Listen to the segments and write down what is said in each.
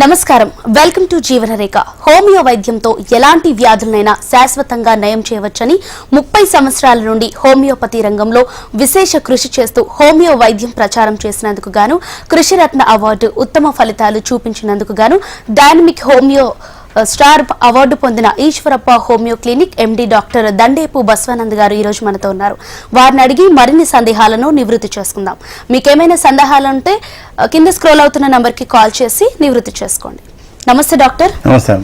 నమస్కారం welcome to జీవనరేఖ homeo వైద్యంతో ఎలాంటి వ్యాధులనైనా శాశ్వతంగా నయం చేయవచ్చని 30 సంవత్సరాల నుండి హోమియోపతి రంగంలో విశేష కృషి చేస్తూ హోమియో వైద్యం ప్రచారం చేసినందుకు గాను కృషిరత్న అవార్డు ఉత్తమ ఫలితాలు చూపించినందుకు గాను డైనమిక్ హోమియో స్టార్ అవార్డు పొందిన Eshwarappa homeo clinic MD doctor Dandepu Baswanand గారు ఈ రోజు మనతో ఉన్నారు. వారిని అడిగి మరిన్ని సందేహాలను నివృత్తి చేసుకుందాం. మీకేమైనా సందేహాలు ఉంటే కింద స్క్రోల్ అవుతున్న నంబర్కి కాల్ చేసి నివృత్తి చేసుకోండి. నమస్తే డాక్టర్. నమస్తే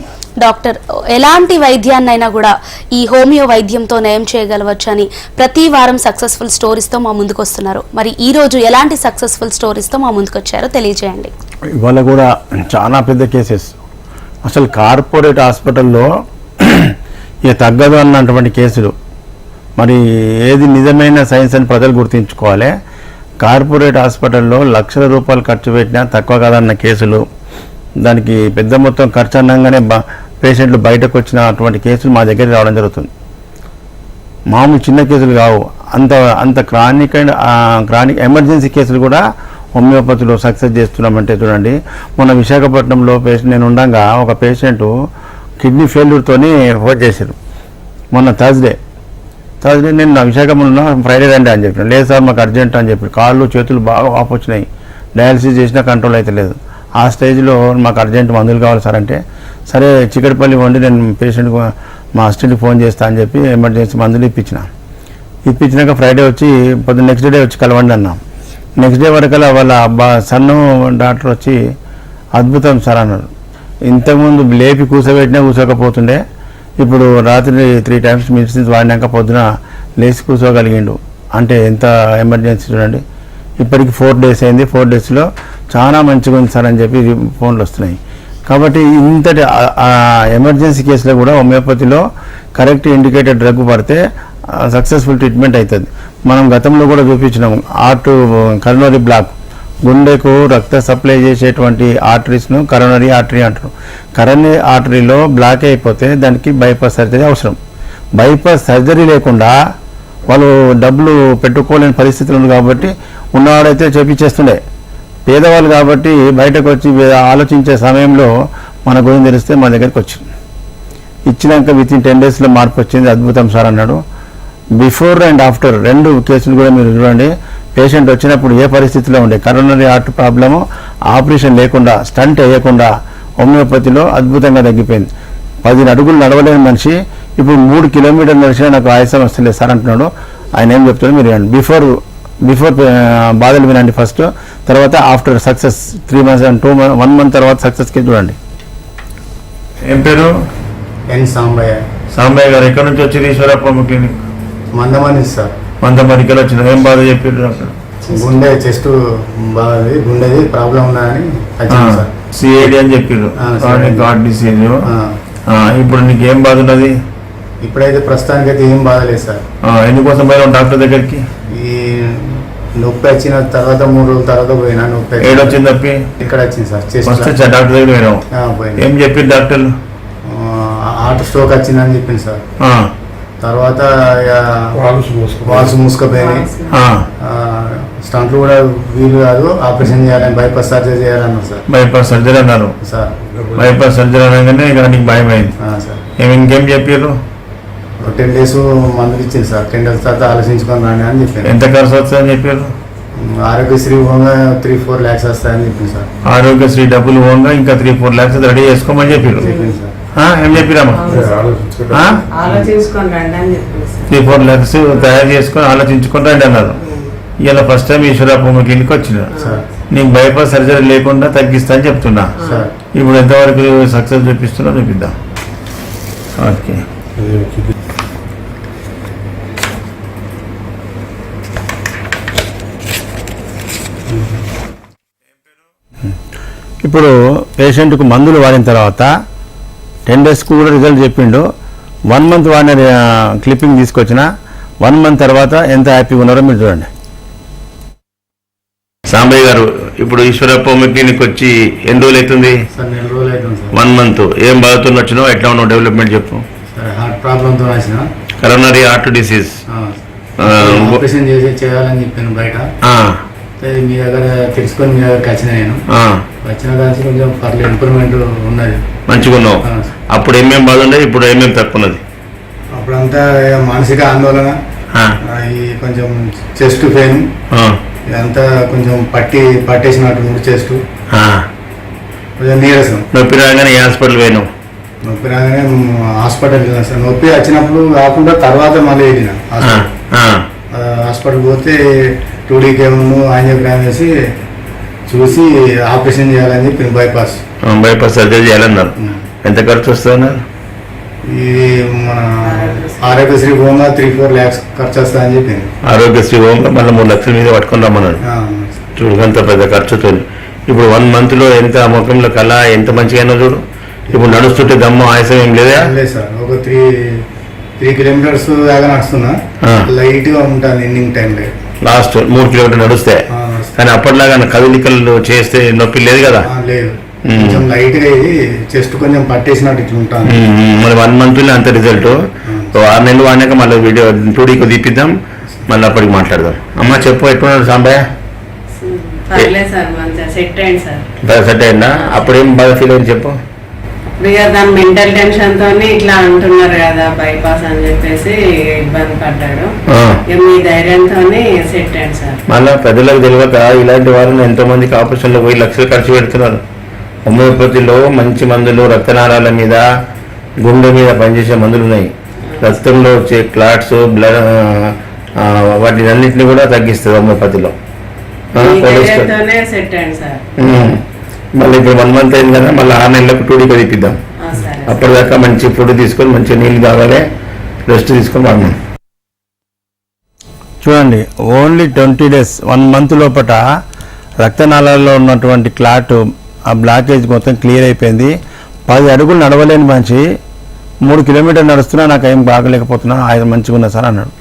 డాక్టర్. ఎలాంటి వైద్యాన్నైనా కూడా ఈ హోమియో వైద్యంతో నయం చేయగలవచ్చు అని ప్రతి వారం సక్సెస్ఫుల్ స్టోరీస్తో మా ముందుకు వస్తున్నారు. మరి ఈ రోజు ఎలాంటి సక్సెస్ఫుల్ స్టోరీస్తో మా ముందుకు వచ్చారో తెలియజేయండి. ఇవాళ కూడా చాలా పెద్ద కేసెస్, అసలు కార్పొరేట్ హాస్పిటల్లో ఇక తగ్గదు అన్నటువంటి కేసులు. మరి ఏది నిజమైన సైన్స్ అని ప్రజలు గుర్తించుకోవాలి. కార్పొరేట్ హాస్పిటల్లో లక్షల రూపాయలు ఖర్చు పెట్టినా తక్కువ కాదన్న కేసులు, దానికి పెద్ద మొత్తం ఖర్చు అన్నగానే పేషెంట్లు బయటకు వచ్చిన అటువంటి కేసులు మా దగ్గరికి రావడం జరుగుతుంది. మామూలు చిన్న కేసులు కావు, అంత క్రానిక్ ఎమర్జెన్సీ కేసులు కూడా హోమియోపతిలో సక్సెస్ చేస్తున్నామంటే చూడండి. మొన్న విశాఖపట్నంలో నేను ఉండగా ఒక పేషెంట్ కిడ్నీ ఫెయిల్యూర్తో ఫోన్ చేశారు. మొన్న థర్స్డే నేను నా విశాఖపట్నంలో ఫ్రైడే రండి అని చెప్పిన. లేదు సార్ మాకు అర్జెంట్ అని చెప్పి కాళ్ళు చేతులు బాగా వాపు వచ్చినాయి, డయాలసిస్ చేసినా కంట్రోల్ అయితే లేదు. ఆ స్టేజ్లో మాకు అర్జెంట్ మందులు కావాలి సార్ అంటే, సరే చిక్కడపల్లి వండి నేను పేషెంట్కి మా అసిస్టెంట్కి ఫోన్ చేస్తా అని చెప్పి ఎమర్జెన్సీ మందులు ఇప్పించినాక ఫ్రైడే వచ్చి నెక్స్ట్ డే వచ్చి కలవండి అన్నాం. నెక్స్ట్ డే వరకల్లా వాళ్ళ సన్ను డాక్టర్ వచ్చి అద్భుతం సార్ అన్నారు. ఇంతకుముందు లేపి కూర్చోకపోతుండే, ఇప్పుడు రాత్రి 3 times మెడిసిన్స్ వాడినాక పొద్దున లేచి కూర్చోగలిగిండు. అంటే ఎంత ఎమర్జెన్సీ చూడండి. ఇప్పటికి 4 days అయింది. 4 daysలో చాలా మంచిగా ఉంది సార్ అని చెప్పి ఫోన్లు వస్తున్నాయి. కాబట్టి ఇంతటి ఎమర్జెన్సీ కేసులో కూడా హోమియోపతిలో కరెక్ట్ ఇండికేటెడ్ డ్రగ్ పడితే సక్సెస్ఫుల్ ట్రీట్మెంట్ అవుతుంది. మనం గతంలో కూడా చూపించినాము. కరోనరీ బ్లాక్, గుండెకు రక్త సప్లై చేసేటువంటి ఆర్టరీస్ను కరోనరీ ఆర్టరీ అంటారు. కరోనరీ ఆర్టరీలో బ్లాక్ అయిపోతే దానికి బైపాస్ సర్జరీ అవసరం. బైపాస్ సర్జరీ లేకుండా వాళ్ళు డబ్బులు పెట్టుకోలేని పరిస్థితులు ఉంది కాబట్టి ఉన్నవాడైతే చేపించేస్తుండే. పేదవాళ్ళు కాబట్టి బయటకు వచ్చి ఆలోచించే సమయంలో మన గురించి తెలిస్తే మా దగ్గరికి వచ్చింది. ఇచ్చినాక వితిన్ 10 daysలో మార్పు వచ్చింది. అద్భుతం సార్ అన్నాడు. బిఫోర్ అండ్ ఆఫ్టర్ 2 కేసులు కూడా మీరు చూడండి. పేషెంట్ వచ్చినప్పుడు ఏ పరిస్థితిలో ఉండే, కరోనరీ హార్ట్ ప్రాబ్లము ఆపరేషన్ లేకుండా, స్టంట్ వేయకుండా హోమియోపతిలో అద్భుతంగా తగ్గిపోయింది. 10 అడుగులు నడవలేని మనిషి ఇప్పుడు 3 kilometers నడిచినా నాకు ఆయాసం వస్తలేదు సార్ అంటున్నాడు. ఆయన ఏం చెప్తాడు మీరు వినండి. బిఫోర్ బాధలు వినండి ఫస్ట్, తర్వాత after success 3 months and 1 month తర్వాత సక్సెస్కి చూడండి. ఏం పేరు? ఎన్ సాంబయ్య. సాంబయ్య గారు ఎక్కడి నుంచి వచ్చి ఈశ్వరప్ప క్లినిక్? మందమని సార్. మందమరికి వచ్చిన ఏం బాధ చెప్పారు డాక్టర్? గుండె చెస్ట్ బాగుంది, గుండెది ప్రాబ్లం ఉన్నదని వచ్చింది సార్. సిఐడి అని చెప్పారు, హార్ట్ డిసీజ్. ఇప్పుడు నీకు ఏం బాధ ఉన్నది? ఇప్పుడైతే ప్రస్తుతానికి అయితే ఏం బాధ లేదు సార్. ఎందుకోసం పోయినా డాక్టర్ దగ్గరికి? ఈ నొప్పి వచ్చిన తర్వాత 3 రోజుల తర్వాత పోయినా. నొప్పి ఏడొచ్చింది నొప్పి? ఇక్కడ వచ్చింది సార్. చెస్ట్ డాక్టర్ దగ్గర పోయినావు? ఏం చెప్పారు డాక్టర్లు? హార్ట్ స్ట్రోక్ వచ్చిందని చెప్పింది సార్. తర్వాత వాల్స్ మూసుకుపోయినాయి, స్టంట్లు కూడా వీలు కాదు, ఆపరేషన్ చేయాలని, బైపాస్ సర్జరీ చేయాలన్నారు సార్. బైపాస్ సర్జరీ అన్నారు సార్. బైపాస్ సర్జరీ అనగానే ఇక్కడ నీకు భయం అయింది సార్. ఇంకేం చెప్పారు? 10 days మందులు ఇచ్చింది సార్. 10 days తర్వాత ఆలోచించుకొని రాని అని చెప్పారు. ఎంత ఖర్చు వస్తుందని చెప్పారు? ఆరోగ్యశ్రీ ఓన్గా 3-4 lakhs వస్తాయని చెప్పింది సార్. ఆరోగ్యశ్రీ డబ్బులు ఓన్గా ఇంకా 3-4 lakhs రెడీ చేసుకోమని చెప్పారు. ఏం చెప్పిరామా? 3-4 lakhs తయారు చేసుకొని ఆలోచించుకొని రండి అన్నారు. ఇలా ఫస్ట్ టైం ఈశ్వరప్ప క్లినిక్ వచ్చిన నీకు బైపాస్ సర్జరీ లేకుండా తగ్గిస్తా అని చెప్తున్నా. ఇప్పుడు ఎంతవరకు సక్సెస్ చూపిస్తున్నా చూపిద్దాం. ఓకే, ఇప్పుడు పేషెంట్కు మందులు వాడిన తర్వాత 10 days కూడా రిజల్ట్ చెప్పిండు. 1 month వాడిన క్లిప్పింగ్ తీసుకొచ్చిన 1 month తర్వాత ఎంత హ్యాపీగా ఉన్నారో మీరు చూడండి. సాంబయ్య గారు, ఇప్పుడు ఈశ్వరప్ప క్లినిక్ వచ్చి ఎన్ని రోజులు అవుతుంది? 1 month. ఏం బాధతో వచ్చినావు, ఎట్లా ఉన్నావు, డెవలప్మెంట్ చెప్పు. హార్ట్ ప్రాబ్లంతో వచ్చిన, కరోనరీ హార్ట్ డిసీజ్ ఆపరేషన్ చేయాలని చెప్పాను బయట. మీ దగ్గర తెలుసుకొని మీ దగ్గరకు వచ్చిన నేను వచ్చిన కానీ కొంచెం పర్లేదు ఇంప్రూవ్మెంట్ ఉన్నది. మంచిగా ఉన్నావు. అప్పుడు ఏమేమి బాధ ఉండేది, ఇప్పుడు ఏమేమి తక్కువ ఉన్నది? అప్పుడంతా మానసిక ఆందోళన, ఈ కొంచెం చెస్ట్ పెయిన్, ఇదంతా కొంచెం పట్టేసినట్టు మూడు చెస్ట్, కొంచెం నీరసం. నొప్పి రాగానే ఏ హాస్పిటల్ పోయినావు? నొప్పి రాగానే హాస్పిటల్ వెళ్ళినా సార్. నొప్పి వచ్చినప్పుడు కాకుండా తర్వాత మళ్ళీ వెళ్ళిన హాస్పిటల్ పోతే 2D కేమో యాంజియోగ్రామ్ వేసి చూసి ఆపరేషన్ చేయాలని చెప్పి బైపాస్ సర్జరీ చేయాలన్నారు. ఎంత ఖర్చు వస్తుంది? ఇది మన ఆరోగ్యశ్రీ హోంగా 3-4 lakhs ఖర్చు వస్తుంది అని చెప్పింది. ఆరోగ్యశ్రీ హోంగా మళ్ళీ 3 లక్షల మీద పట్టుకొని రమ్మన్నాడు. చూడు అంత పెద్ద ఖర్చుతో. ఇప్పుడు 1 monthలో ఎంత ముఖంలో కళ ఎంత మంచిగా చూడు. ఇప్పుడు నడుస్తుంటే దమ్ము ఆయాసం ఏం లేదా? లేదు సార్, ఒక 3 kilometers దాకా నడుస్తున్నా. లైట్ గా ఉంటుంది ఎండింగ్ టైంలో. Last 3 kilometers నడుస్తే. కానీ అప్పటిలాగా కదలికలు చేస్తే నొప్పి లేదు కదా? లేదు, కొంచెం లైట్ గా ఇది చెస్ట్ కొంచెం పట్టేసినట్టు ఇట్లా ఉంటాను. మరి 1 monthలో అంత రిజల్ట్. 6 నెలలు వాడినాక మళ్ళీ వీడియో 2Dకి తీపిద్దాం, మళ్ళీ అప్పటికి మాట్లాడదాం. అమ్మ చెప్పు, ఎట్టున్నాడు సాంబయ్య? సెట్ అయిందా? అప్పుడేం బాగా ఫీల్ అయింది చెప్పు. దాని మెంటల్ టెన్షన్ తోని ఇట్లా అంటున్నారు కదా బైపాస్ అని చెప్పేసి ఇబ్బంది పడ్డాడు. మీ ధైర్యంతో సెట్ అయింది సార్. మళ్ళీ ప్రజలకు తెలియక ఇలాంటి వారిని ఎంతో మందికి ఆపరేషన్లో పోయి లక్షలు ఖర్చు పెడుతున్నారు. హోమియోపతిలో మంచి మందులు, రక్తనాళాల మీద, గుండె మీద పనిచేసే మందులు ఉన్నాయి. రక్తంలో వచ్చే క్లాట్స్, బ్లడ్, వాటిని అన్నింటినీ కూడా తగ్గిస్తుంది హోమియోపతిలో. సెట్ అయింది సార్. మళ్ళీ ఇప్పుడు 1 month అయింది కదా, మళ్ళీ 6 నెలలకు 2Dకి తీపిద్దాం. అప్పటిదాకా మంచి ఫుడ్ తీసుకొని మంచి నీళ్ళు తాగాలి, రెస్ట్ తీసుకొని వాడమని. చూడండి, ఓన్లీ 20 days 1 month లోపల రక్తనాళాల్లో ఉన్నటువంటి క్లాట్, ఆ బ్లాకేజ్ మొత్తం క్లియర్ అయిపోయింది. 10 అడుగులు నడవలేని మనిషి 3 kilometers నడుస్తున్నా నాకు ఏం బాగలేకపోతున్నా, ఆయన మంచిగా ఉన్నా సార్ అన్నాడు.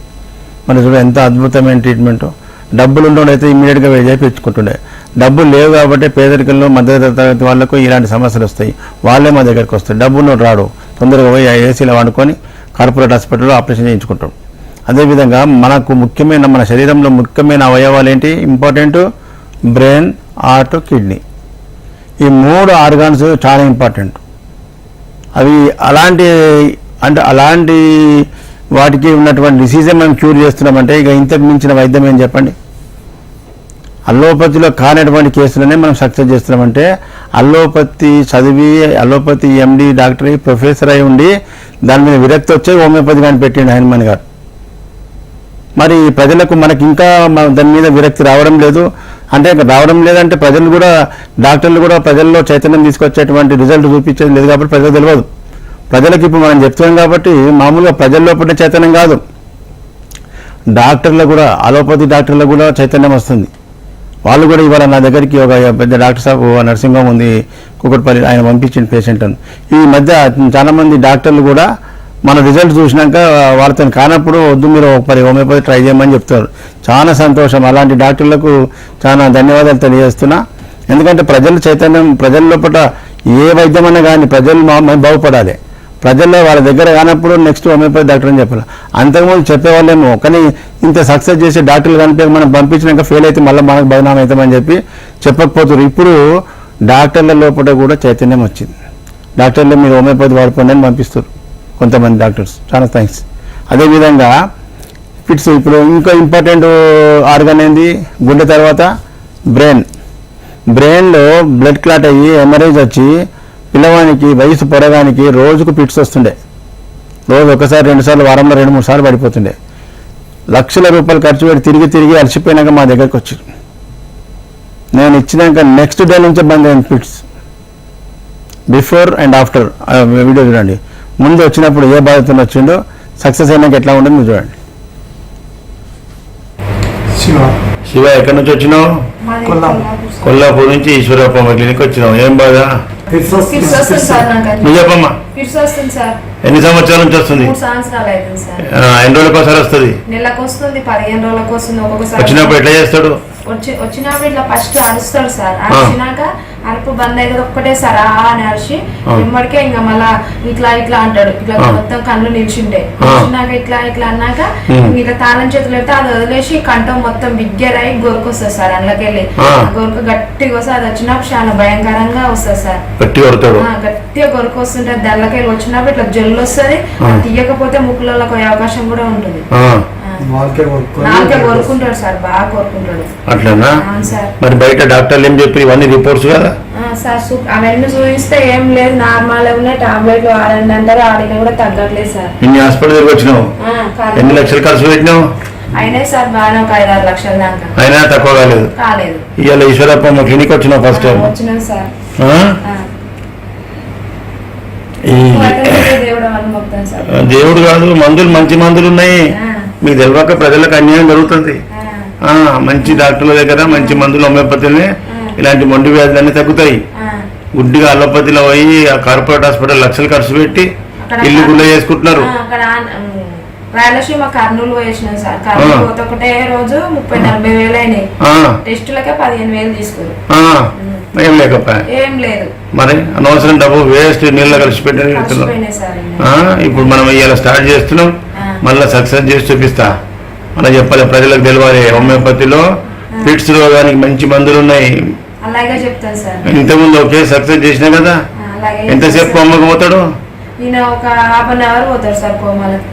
మరి చూడ ఎంత అద్భుతమైన ట్రీట్మెంట్. డబ్బులు ఉండేవాడైతే ఇమీడియట్గా చేయించుకుంటుండే. డబ్బులు లేవు కాబట్టి పేదరికంలో మధ్యతరగతి వాళ్ళకు ఇలాంటి సమస్యలు వస్తాయి. వాళ్ళే మా దగ్గరికి వస్తాయి. డబ్బులు రాడు, తొందరగా పోయి ఏసీలో వండుకొని కార్పొరేట్ హాస్పిటల్లో ఆపరేషన్ చేయించుకుంటాం. అదేవిధంగా మనకు ముఖ్యమైన, మన శరీరంలో ముఖ్యమైన అవయవాలు ఏంటి? Important brain, heart, kidney. ఈ 3 organs చాలా ఇంపార్టెంట్. అవి అలాంటి వాటికి ఉన్నటువంటి డిసీజే మనం క్యూర్ చేస్తున్నామంటే ఇక ఇంతకు మించిన వైద్యం ఏం చెప్పండి? అల్లోపతిలో కానటువంటి కేసులనే మనం సక్సెస్ చేస్తున్నామంటే, అల్లోపతి చదివి అల్లోపతి MD డాక్టర్ అయ్యి ప్రొఫెసర్ అయి ఉండి దాని మీద విరక్తి వచ్చే హోమియోపతి కానీ పెట్టిండు హనుమాన్ గారు. మరి ప్రజలకు మనకి ఇంకా దాని మీద విరక్తి రావడం లేదు. అంటే రావడం లేదంటే ప్రజలు కూడా, డాక్టర్లు కూడా ప్రజల్లో చైతన్యం తీసుకొచ్చేటువంటి రిజల్ట్ చూపించేది లేదు కాబట్టి ప్రజలకు తెలియదు. ప్రజలకు ఇప్పుడు మనం చెప్తున్నాం కాబట్టి మామూలుగా ప్రజల్లో పుట్టిన చైతన్యం కాదు, డాక్టర్లు కూడా, అలోపతి డాక్టర్లకు కూడా చైతన్యం వస్తుంది. వాళ్ళు కూడా ఇవాళ నా దగ్గరికి ఒక పెద్ద డాక్టర్ సాబ్ నర్సింగ్ హోమ్ ఉంది కుకట్పల్లి, ఆయన పంపించిన పేషెంట్ అని. ఈ మధ్య చాలామంది డాక్టర్లు కూడా మన రిజల్ట్ చూసినాక వాళ్ళతో కానప్పుడు వద్దు మీరు ఒకసారి హోమియోపతి ట్రై చేయమని చెప్తారు. చాలా సంతోషం. అలాంటి డాక్టర్లకు చాలా ధన్యవాదాలు తెలియజేస్తున్నా. ఎందుకంటే ప్రజల చైతన్యం, ప్రజల లోపల ఏ వైద్యం అన్నా కానీ ప్రజలు బాగుపడాలి. ప్రజల్లో వాళ్ళ దగ్గర కానప్పుడు నెక్స్ట్ హోమియోపతి డాక్టర్ అని చెప్పాలి. అంతకుముందు చెప్పేవాళ్ళేమో, కానీ ఇంత సక్సెస్ చేసే డాక్టర్లు కనిపి మనం పంపించినాక ఫెయిల్ అయితే మళ్ళీ మనకు బదనాం అవుతామని చెప్పి చెప్పకపోతారు. ఇప్పుడు డాక్టర్ల లోపల కూడా చైతన్యం వచ్చింది. డాక్టర్లు మీరు హోమియోపతి వాడుకోండి అని పంపిస్తారు కొంతమంది డాక్టర్స్. చాలా థ్యాంక్స్. అదేవిధంగా ఫిట్స్, ఇప్పుడు ఇంకా ఇంపార్టెంట్ ఆర్గన్ ఏంది? గుండె తర్వాత బ్రెయిన్లో బ్లడ్ క్లాట్ అయ్యి హెమరేజ్ వచ్చి పిల్లవానికి వయసు పొరగానికి రోజుకు ఫిట్స్ వస్తుండే. రోజు 1 సారి 2 సార్లు, వారంలో 2-3 సార్లు పడిపోతుండే. లక్షల రూపాయలు ఖర్చు పెట్టి తిరిగి అలసిపోయినాక మా దగ్గరకు వచ్చారు. నేను ఇచ్చినాక నెక్స్ట్ డే నుంచే బంద్ అయింది fits. Before and after video చూడండి. ముందు వచ్చినప్పుడు ఏ బాధతో వచ్చిండో, సక్సెస్ అయినాక ఎట్లా ఉంటుంది మీరు చూడండి. శివ ఎక్కడి నుంచి వచ్చినావు? కొల్లాపూర్ నుంచి ఈశ్వరప్ప క్లినిక్ వచ్చినావు. ఏం బాధ? నువ్వు చెప్పమ్మా. ఎన్ని సంవత్సరాల నుంచి వస్తుంది? 3 సంవత్సరాలు అవుతుంది సార్. ఎన్ని రోజులకు ఒకసారి వస్తుంది? నెలకు వస్తుంది, 15 రోజులకు వస్తుంది. ఒక్కొక్కసారి వచ్చినప్పుడు ఎట్లా చేస్తాడు? వచ్చినప్పుడు ఇట్లా ఫస్ట్ అరుస్తాడు సార్. అరిచినాక అరుపు బంద్ అయితే ఒక్కటే సార్ అని అరిచి ఇమ్మడికే ఇంకా మళ్ళా ఇట్లా ఇట్లా అంటాడు, ఇట్లా మొత్తం కళ్ళు నిల్చుంటాయి. నిల్చున్నాక ఇట్లా ఇట్లా అన్నాక ఇట్లా తాళం చేతులు పెడితే అది వదిలేసి కంఠం మొత్తం బిగ్గరై గొరకు వస్తుంది సార్. అందులోకెళ్ళి గొరకు గట్టిగా వస్తే అది వచ్చినప్పుడు చాలా భయంకరంగా వస్తుంది సార్. గట్టిగా గొరకు వస్తుంటే దళ్ళకెళ్ళి వచ్చినప్పుడు ఇట్లా జల్లు వస్తుంది. తీయకపోతే ముక్కులలో పోయే అవకాశం కూడా ఉంటుంది. నాలుగే కోరుకుంటాడు సార్, బాగా కోరుకుంటాడు. అట్లనా? మరి బయట డాక్టర్లు ఏం చెప్పి ఇవన్నీ రిపోర్ట్స్ కదా సార్? అవన్నీ చూపిస్తే ఏం లేదు, నార్మల్ ఉన్నాయి, టాబ్లెట్లు వాడండి అంటారు. ఆడినా కూడా తగ్గట్లేదు సార్. ఇన్ని హాస్పిటల్ దగ్గర వచ్చినావు, ఎన్ని లక్షలు ఖర్చు పెట్టినావు? అయినా సార్ బాగానే ఒక 5-6 లక్షల దాకా. అయినా తక్కువ కాలేదు. ఇవాళ ఈశ్వరప్ప క్లినిక్ వచ్చినావు ఫస్ట్ టైం? వచ్చినాం సార్. దేవుడు కాదు, మందులు మంచి మందులు ఉన్నాయి. మీకు తెలియక ప్రజలకు అన్యాయం జరుగుతుంది. మంచి డాక్టర్ల దగ్గర మంచి మందులు హోమియోపతిని ఇలాంటి మొండి వ్యాధులన్నీ తగ్గుతాయి. గుడ్డిగా అలోపతిలో పోయి ఆ కార్పొరేట్ హాస్పిటల్ లక్షలు ఖర్చు పెట్టి ఇల్లు గుళ్ళ చేసుకుంటున్నారు. రాయలసీమ కర్నూలు వేసినాం సార్. కర్నూలు పోతే ఒకటే రోజు 30-40 వేలు అయినాయి. టెస్టులకే 15,000 తీసుకురు. ఏం లేకపోయా? ఏం లేదు. మరి అనవసరం డబ్బు వేస్ట్, నీళ్ళ కలిసి పెట్టని. ఇప్పుడు మనం ఇవాళ స్టార్ట్ చేస్తున్నాం, మళ్ళీ సక్సెస్ చేసి చూపిస్తా. మనం చెప్పాలి, ప్రజలకు తెలియాలి. హోమియోపతిలో ఫిట్స్ రోగానికి మంచి మందులు ఉన్నాయి. అలాగే చెప్తాను సార్. ఇంతకుముందు ఒకే సక్సెస్ చేసినా కదా. ఎంతసేపు కోమకు పోతాడు? ఈయన ఒక 1/2 అవర్ పోతాడు సార్ కోమలకి.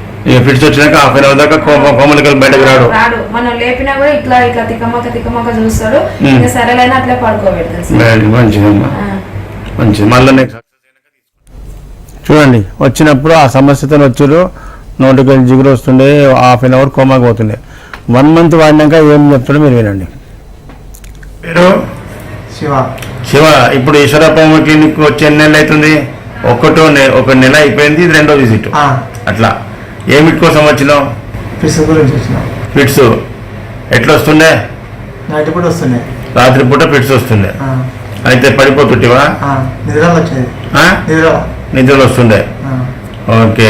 ఫిట్స్ వచ్చినాక 1/2 అవర్ దాకా కోమలకి బయటకు రాడు. మనం లేపినా కూడా ఇట్లా ఇట్లా తిక్కమక్క చూస్తాడు. ఇంకా సరేలైనా అట్లా పడుకోబెడతాడు. మంచిదమ్మా, మంచిది. మళ్ళీ నెక్స్ట్ చూడండి, వచ్చినప్పుడు ఆ సమస్యతో వచ్చారు. నోటికి జిగురు వస్తుండే, 1/2 అవర్ కోమాకి పోతుండే. 1 మంత్ వాడినాక ఏం చెప్తాడో మీరు వినండి. పేరు శివ. ఇప్పుడు ఈశ్వరప్ప క్లినిక్ వచ్చి ఎన్ని నెలలు అవుతుంది? ఒక నెల అయిపోయింది, ఇది 2వ విజిట్. అట్లా ఏమిటి కోసం వచ్చినావు? ఫిట్స్ ఎట్లా వస్తుండే? రాత్రి పూట ఫిట్స్ వస్తుండే. అయితే పడిపోతుంటివా? నిద్రలు వస్తుండే. ఓకే.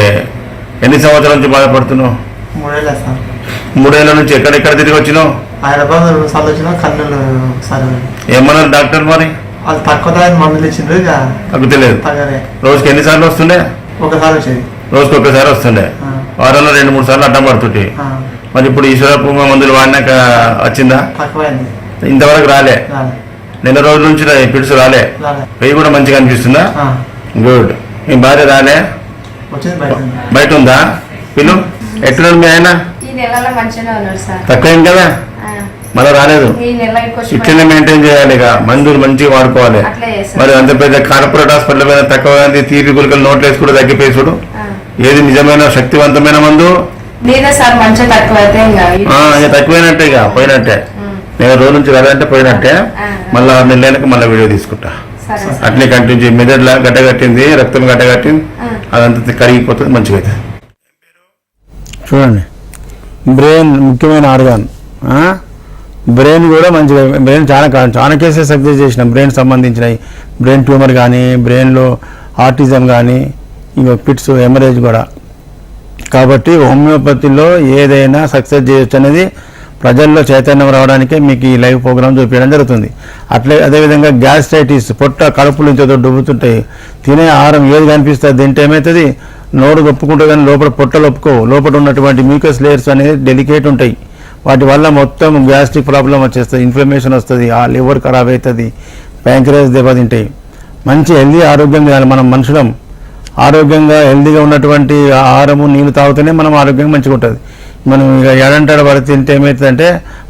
ఎన్ని సంవత్సరాల నుంచి బాధపడుతున్నావు? 3 ఏళ్ళ నుంచి. ఎక్కడెక్కడ తిరిగి వచ్చినావు? హైదరాబాద్ 2 సార్లు వచ్చినా, కర్నూలు ఒకసారి. ఏమన్నారు డాక్టర్ మరి? వాళ్ళు తక్కువ మందులు ఇచ్చిండ్రు, ఇక తగ్గుతలేదు. రోజుకి ఎన్నిసార్లు వస్తుండే? ఒకసారి వచ్చేది. రోజుకి ఒకసారి వస్తుండే. వారంలో 2-3 సార్లు అడ్డం పడుతుంటే. మరి ఇప్పుడు ఈశ్వరప్ప మందులు వాడినాక వచ్చిందా? తక్కువైంది. ఇంతవరకు రాలే. నెల రోజుల నుంచి ఫిట్స్ రాలే. వెయ్యి కూడా మంచిగా అనిపిస్తుందా? గుడ్. మీ భార్య రాలే? బయట ఉందా? పిల్లు ఎట్లున్నాడు మీ ఆయన? తక్కువైంది కదా, మళ్ళీ రాలేదు. ఇట్లనే మెయింటైన్ చేయాలి. ఇక మందులు మంచిగా వాడుకోవాలి. మరి అంత పెద్ద కార్పొరేట్ హాస్పిటల్ మీద తక్కువ తీపి గులికలు నోట్లు వేసి కూడా తగ్గిపోయేసుడు. ఏది నిజమైన శక్తివంతమైన మందు? తక్కువైనట్టే, ఇక పోయినట్టే. నేను రోజు నుంచి రాదంటే పోయినట్టే. మళ్ళీ 6 నెలలకి మళ్ళీ వీడియో తీసుకుంటా. అట్లే కంటిన్యూ. మెదడులా గడ్డగట్టింది, రక్తం గడ్డగట్టింది, అదంతా కరిగిపోతుంది, మంచిగా అవుతుంది. చూడండి, బ్రెయిన్ ముఖ్యమైన ఆర్గాన్. బ్రెయిన్ కూడా మంచిగా, బ్రెయిన్ చాలా కేసెస్ సక్సెస్ చేసిన బ్రెయిన్ సంబంధించినవి. బ్రెయిన్ ట్యూమర్ కానీ, బ్రెయిన్లో ఆటిజం కానీ, ఇంకో పిట్స్, హెమరేజ్ కూడా. కాబట్టి హోమియోపతిలో ఏదైనా సక్సెస్ చేయొచ్చు అనేది ప్రజల్లో చైతన్యం రావడానికే మీకు ఈ లైవ్ ప్రోగ్రామ్ చూపించడం జరుగుతుంది. అదేవిధంగా గ్యాస్ట్రైటిస్, పొట్ట కడుపులు నుంచి డుబ్బుతుంటాయి. తినే ఆహారం ఏది కనిపిస్తుంది తింటే ఏమవుతుంది? నోరు ఒప్పుకుంటుంది కానీ లోపల పొట్టలు ఒప్పుకోవు. లోపల ఉన్నటువంటి మ్యూకస్ లేయర్స్ అనేది డెలికేట్ ఉంటాయి. వాటి వల్ల మొత్తం గ్యాస్ట్రిక్ ప్రాబ్లం వచ్చేస్తుంది, ఇన్ఫ్లమేషన్ వస్తుంది, ఆ లివర్ ఖరాబ్ అవుతుంది, ప్యాంక్రియాస్ దెబ్బతింటాయి. మంచి హెల్దీ ఆరోగ్యం తినాలి. మనం మనుషులం ఆరోగ్యంగా హెల్దీగా ఉన్నటువంటి ఆహారము, నీళ్ళు తాగుతూనే మనం ఆరోగ్యంగా మంచిగా ఉంటుంది. మనం ఇక ఎడంటాడ పడి తింటే ఏమవుతుందంటే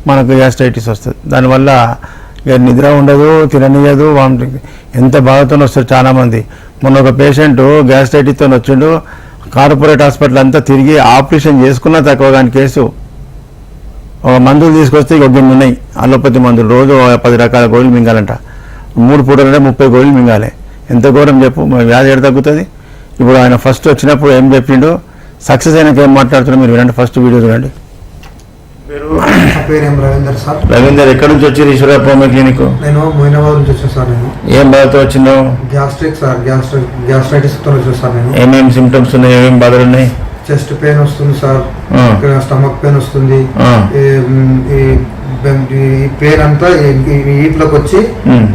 మనకు గ్యాస్ట్రైటిస్ వస్తుంది. దానివల్ల ఇక నిద్ర ఉండదు, తిననీయదు, వామిటింగ్. ఎంత బాధతో వస్తారు చాలామంది. మొన్న ఒక పేషెంట్ గ్యాస్ట్రైటిస్తో వచ్చిండు. కార్పొరేట్ హాస్పిటల్ అంతా తిరిగి ఆపరేషన్ చేసుకున్నా తక్కువ కానీ కేసు. మందులు తీసుకొస్తే ఇక గిన్నె ఉన్నాయి అలోపతి మందులు. రోజు 10 రకాల గోళీలు మింగాలంట. 3 పూటలంటే 30 గోళీలు మింగాలి. ఎంత ఘోరం చెప్పు. వ్యాధి ఎడ తగ్గుతుంది? ఇప్పుడు ఆయన ఫస్ట్ వచ్చినప్పుడు ఏం చెప్పిండు, సక్సెస్ అయినాక ఏం మాట్లాడుతున్నా మీరు వినండి. ఫస్ట్ వీడియో చూడండి. రవీందర్, ఎక్కడి నుంచి వచ్చి ఈశ్వరప్ప క్లినిక్? నేను మొయినాబాద్ నుంచి వచ్చాను సార్. నేను ఏం బాధతో వచ్చినావు? గ్యాస్ట్రిక్ సార్, గ్యాస్ట్రైటిస్ తో వచ్చాను సార్. నేను ఏమేమి సిమ్టమ్స్ ఉన్నాయి, ఏమేమి బాధలు ఉన్నాయి? చెస్ట్ పెయిన్ వస్తుంది సార్, స్టమక్ పెయిన్ వస్తుంది, ఈ ఈ పెయిన్ అంతా ఈట్లోకి వచ్చి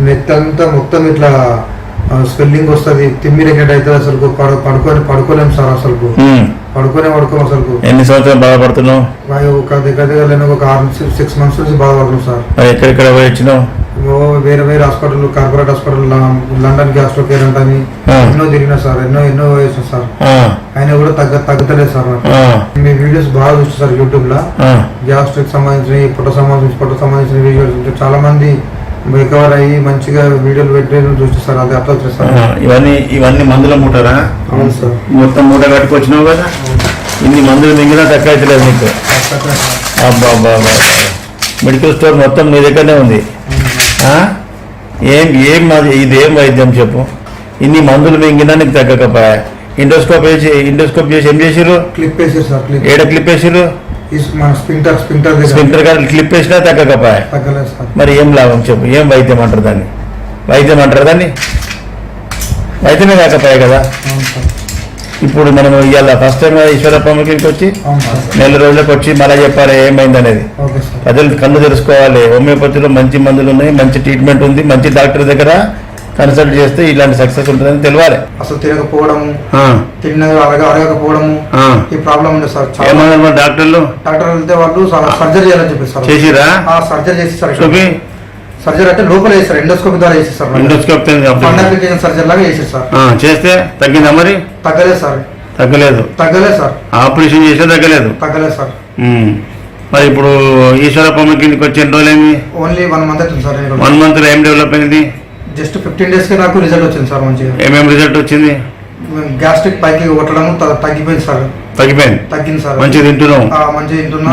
నెత్తంతా మొత్తం ఇట్లా స్వెల్లింగ్ వస్తుంది, తిమ్మిరెగ్గట అవుతుంది. అసలు పడుకోలేము సార్, అసలు పడుకోము అసలు. ఎన్ని సంవత్సరాలు బాధపడుతున్నావు? ఒక దగ్గర ఒక 6 months నుంచి బాధపడుతున్నాం సార్. ఎక్కడెక్కడ పోయి వచ్చినావు? వేరే hospital, corporate hospital, London gastro care అని ఎన్నో తిరిగినా సార్, ఎన్నో వేసాం సార్. ఆయన కూడా తగ్గలేదు సార్. మీ వీడియోస్ బాగా చూస్తారు సార్ యూట్యూబ్ లో, గ్యాస్ట్రిక్ సంబంధించిన, పొట్ట సంబంధించిన వీడియోస్ చాలా మంది రికవర్ అయ్యి మంచిగా వీడియోలు పెట్టి చూస్తారు. అది అట్లా సార్. ఇవన్నీ మందుల మూటరా? అవును సార్. మొత్తం మూట కట్టుకొచ్చినావు కదా, ఇన్ని మందులు మింగినా తక్కువ అవుతలేదు నీకు. అబ్బా, మెడికల్ స్టోర్ మొత్తం నీ దగ్గరనే ఉంది. ఇదేం వైద్యం చెప్పు? ఇన్ని మందులు మింగినా నీకు తగ్గకపోయా? ఇండోస్కోప్ చేసి ఏం చేసిర్రు? క్లిప్ వేసారు సార్. ఏడ క్లిప్ వేసిర్రు? స్పింటర్ గారు క్లిప్ వేసినా తగ్గకపోయా? తగ్గలేదు సార్. మరి ఏం లాభం చెప్పు? ఏం వైద్యం అంటారు దాన్ని? వైద్యమే కాకపోయా కదా. ఇప్పుడు మనం ఇవాళ ఫస్ట్ టైం ఈశ్వరప్పకి వచ్చి నెల రోజులకు వచ్చి మళ్ళీ చెప్పాలి ఏమైంది అనేది. ప్రజలు కళ్ళు తెలుసుకోవాలి. హోమియోపతిలో మంచి మందులు ఉన్నాయి, మంచి ట్రీట్మెంట్ ఉంది, మంచి డాక్టర్ దగ్గర కన్సల్ట్ చేస్తే ఇలాంటి సక్సెస్ ఉంటుందని తెలియాలి. అసలు తినకపోవడము, తిన్నది అరగకపోవడము ఈ ప్రాబ్లం ఉంది సార్. ఏమన్నా డాక్టర్ వెళ్తే వాళ్ళు సర్జరీ చేయాలని చెప్పేసి చేసిరా? సర్జరీ చేసి సర్జరీ అంటే లోపల చేస్తారు, ఎండోస్కోప్ ద్వారా చేసేస్తారు. ఎండోస్కోప్ సర్జరీ లాగా చేసేది సార్. చేస్తే తగ్గిందా? మరి తగ్గలేదు సార్. తగ్గలేదు సార్. ఆపరేషన్ చేస్తే తగ్గలేదు సార్. మరి ఇప్పుడు ఈశ్వరప్ప కిందకి వచ్చే రోజులు ఏంది? ఓన్లీ 1 month అవుతుంది సార్. 1 month లో ఏం డెవలప్ అయింది? జస్ట్ 15 days కి నాకు రిజల్ట్ వచ్చింది సార్. మంచిగా ఏమేమి రిజల్ట్ వచ్చింది? గ్యాస్ట్రిక్ పైకి కొట్టడం తగ్గిపోయింది సార్. తగ్గింది సార్. మంచిగా తింటున్నాం,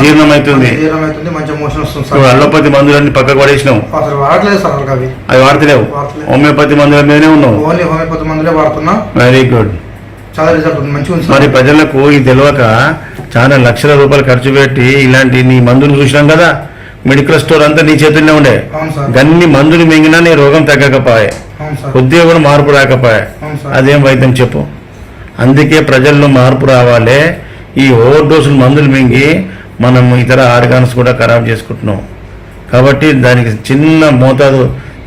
జీర్ణం అవుతుంది, మంచిగా మోషన్ వస్తుంది సార్. అల్లోపతి మందులన్నీ పక్కకు పడేసినావు? అసలు వాడట్లేదు సార్. అవి వాడతలేవు? హోమియోపతి మందుల మీదనే ఉన్నావు? ఓన్లీ హోమియోపతి మందులే వాడుతున్నా. Very good. చాలా రిజల్ట్ ఉంది, మంచిగా ఉంది. మరి ప్రజలకు ఇది తెలియక చాలా లక్షల రూపాయలు ఖర్చు పెట్టి ఇలాంటి నీ మందులు చూసినాం కదా. మెడికల్ స్టోర్ అంతా నీ చేతుల్లో ఉండే, గన్ని మందులు మింగినా నీ రోగం తగ్గకపోయే, కొద్దిగా కూడా మార్పు రాకపోయే. అదేం వైద్యం చెప్పు? అందుకే ప్రజల్లో మార్పు రావాలి. ఈ ఓవర్ డోసులు మందులు మింగి మనం ఇతర ఆర్గాన్స్ కూడా ఖరాబ్ చేసుకుంటున్నాం. కాబట్టి దానికి చిన్న మోతాదు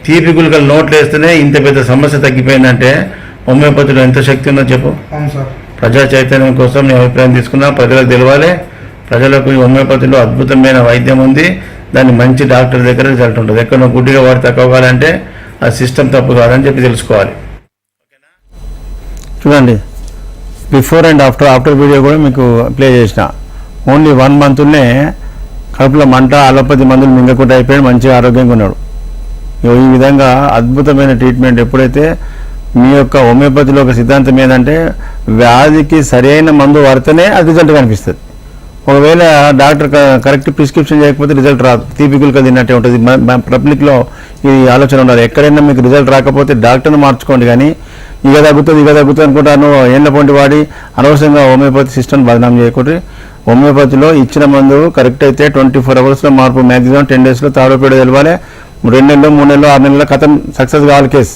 తీపి గుళికలు నోట్లు వేస్తేనే ఇంత పెద్ద సమస్య తగ్గిపోయిందంటే హోమియోపతిలో ఎంత శక్తి ఉందో చెప్పు. ప్రజా చైతన్యం కోసం నేను అభిప్రాయం తీసుకున్నా. ప్రజలకు తెలవాలి. ప్రజలకు ఈ హోమియోపతిలో అద్భుతమైన వైద్యం ఉంది. దాన్ని మంచి డాక్టర్ దగ్గర రిజల్ట్ ఉంటుంది. ఎక్కడ గుడ్డిగా వాడి తక్కువ కావాలంటే ఆ సిస్టమ్ తప్పు కాదని చెప్పి తెలుసుకోవాలి. చూడండి, బిఫోర్ అండ్ ఆఫ్టర్ వీడియో కూడా మీకు ప్లే చేసిన. ఓన్లీ 1 monthనే కడుపులో మంట, అలోపతి మందులు మింగకుండా అయిపోయాడు, మంచిగా ఆరోగ్యంగా ఉన్నాడు. ఈ విధంగా అద్భుతమైన ట్రీట్మెంట్. ఎప్పుడైతే మీ యొక్క హోమియోపతిలో ఒక సిద్ధాంతం ఏంటంటే వ్యాధికి సరైన మందు వాడితేనే అది రిజల్ట్ కనిపిస్తుంది. ఒకవేళ డాక్టర్ కరెక్ట్ ప్రిస్క్రిప్షన్ చేయకపోతే రిజల్ట్ రాదు. తీపి గుళికలు తిన్నట్టే ఉంటుంది. పబ్లిక్లో ఈ ఆలోచన ఉండాలి. ఎక్కడైనా మీకు రిజల్ట్ రాకపోతే డాక్టర్ని మార్చుకోండి, కానీ ఇక తగ్గుతుంది అనుకుంటాను ఏళ్ళ పొంటి వాడి అనవసరంగా హోమియోపతి సిస్టమ్ బదనాం చేయకూడదు. హోమియోపతిలో ఇచ్చిన మందు కరెక్ట్ అయితే 24 hours మార్పు, మ్యాక్సిమం 10 days థర్డ్ పీరియడ్ తెలవాలి. 2 నెలలు 3 నెలలు 6 నెలల కథం సక్సెస్ కావాలి. కేసు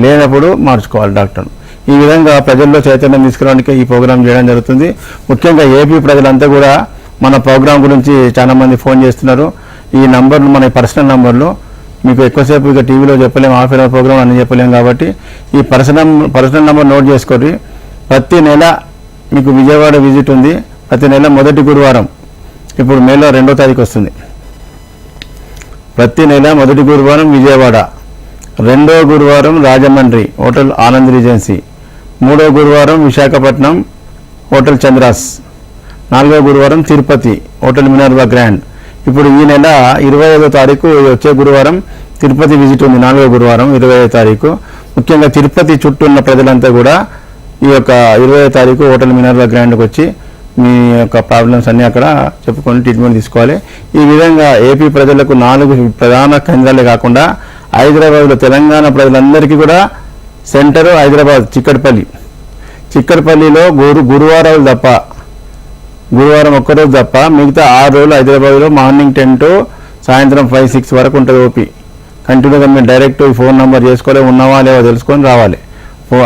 లేనప్పుడు మార్చుకోవాలి డాక్టర్. ఈ విధంగా ప్రజల్లో చైతన్యం తీసుకురావడానికి ఈ ప్రోగ్రాం చేయడం జరుగుతుంది. ముఖ్యంగా ఏపీ ప్రజలంతా కూడా మన ప్రోగ్రాం గురించి చాలా మంది ఫోన్ చేస్తున్నారు. ఈ నంబర్లు మన పర్సనల్ నంబర్లు మీకు ఎక్కువసేపు ఇక టీవీలో చెప్పలేము, హాఫ్ అన్ అవర్ ప్రోగ్రామ్ అన్నీ చెప్పలేము. కాబట్టి ఈ పర్సనల్ నంబర్ నోట్ చేసుకోండి. ప్రతి నెల మీకు విజయవాడ విజిట్ ఉంది. ప్రతి నెల మొదటి గురువారం, ఇప్పుడు మేలో 2వ తారీఖు వస్తుంది. ప్రతి నెల మొదటి గురువారం విజయవాడ, 2వ గురువారం రాజమండ్రి హోటల్ ఆనంద్ రీజెన్సీ, 3వ గురువారం విశాఖపట్నం హోటల్ చంద్రాస్, 4వ గురువారం తిరుపతి హోటల్ మినర్వా గ్రాండ్. ఇప్పుడు ఈ నెల 25వ తారీఖు వచ్చే గురువారం తిరుపతి విజిట్ ఉంది. 4వ గురువారం 25వ తారీఖు. ముఖ్యంగా తిరుపతి చుట్టూ ఉన్న ప్రజలంతా కూడా ఈ యొక్క 20వ తారీఖు హోటల్ మినర్వా గ్రాండ్కి వచ్చి మీ యొక్క ప్రాబ్లమ్స్ అన్నీ అక్కడ చెప్పుకొని ట్రీట్మెంట్ తీసుకోవాలి. ఈ విధంగా ఏపీ ప్రజలకు 4 ప్రధాన కేంద్రాలే కాకుండా హైదరాబాద్లో తెలంగాణ ప్రజలందరికీ కూడా సెంటరు హైదరాబాద్ చిక్కడపల్లిలో గురువారం ఒక్కరోజు తప్ప మిగతా 6 రోజులు హైదరాబాద్లో మార్నింగ్ 10 to సాయంత్రం 5-6 వరకు ఉంటుంది ఓపీ. కంటిన్యూగా మీరు డైరెక్ట్ ఫోన్ నెంబర్ చేసుకోలే, ఉన్నావా లేవో తెలుసుకొని రావాలి.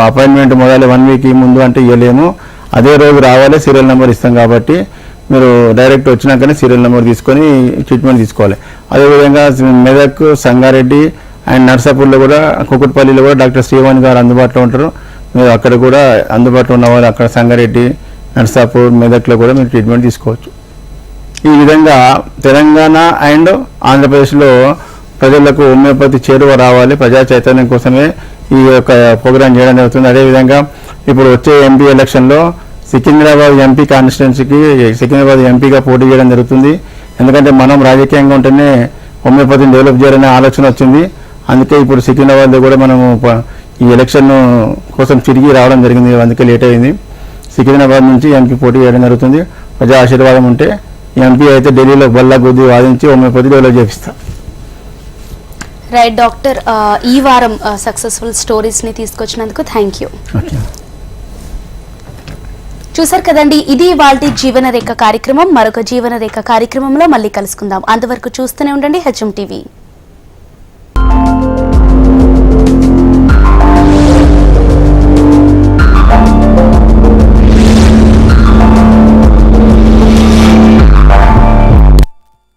అపాయింట్మెంట్ మొదలు 1 week ముందు అంటే ఇవ్వలేము. అదే రోజు రావాలి, సీరియల్ నెంబర్ ఇస్తాం. కాబట్టి మీరు డైరెక్ట్ వచ్చినాకనే సీరియల్ నెంబర్ తీసుకొని ట్రీట్మెంట్ తీసుకోవాలి. అదేవిధంగా మెదక్, సంగారెడ్డి అండ్ నర్సాపూర్లో కూడా, కుకుట్పల్లిలో కూడా డాక్టర్ శ్రీవాణి గారు అందుబాటులో ఉంటారు. మీరు అక్కడ కూడా అందుబాటులో ఉన్న వాళ్ళు అక్కడ సంగారెడ్డి, నర్సాపూర్, మెదక్లో కూడా మీరు ట్రీట్మెంట్ తీసుకోవచ్చు. ఈ విధంగా తెలంగాణ అండ్ ఆంధ్రప్రదేశ్లో ప్రజలకు హోమియోపతి చేరువ రావాలి, ప్రజా చైతన్యం కోసమే ఈ యొక్క ప్రోగ్రాం చేయడం జరుగుతుంది. అదేవిధంగా ఇప్పుడు వచ్చే ఎంపీ ఎలక్షన్లో సికింద్రాబాద్ ఎంపీ కాన్స్టిట్యున్సీకి సికింద్రాబాద్ ఎంపీగా పోటీ చేయడం జరుగుతుంది. ఎందుకంటే మనం రాజకీయంగా ఉంటేనే హోమియోపతిని డెవలప్ చేయాలనే ఆలోచన వచ్చింది. అందుకే ఇప్పుడు సికింద్రాబాద్లో కూడా మనము ఈ ఎలక్షన్ కోసం తిరిగి రావడం జరిగింది. అందుకే లేట్ అయింది. సికింద్రాబాద్ నుంచి ఎంపీ పోటీ చేయడం జరుగుతుంది. ప్రజా ఆశీర్వాదం ఉంటే ఎంపీ అయితే ఢిల్లీలో బల్లా గుద్ది వాదించి హోమియోపతి డెవలప్ చేపిస్తాం. రైట్ డాక్టర్, ఈ వారం సక్సెస్ఫుల్ స్టోరీస్ని తీసుకొచ్చినందుకు థ్యాంక్ యూ. చూసారు కదండి, ఇది ఇవాల్టి జీవనరేఖ కార్యక్రమం. మరొక జీవనరేఖ కార్యక్రమంలో మళ్ళీ కలుసుకుందాం. అంతవరకు చూస్తూనే ఉండండి హెచ్ఎం టీవీ.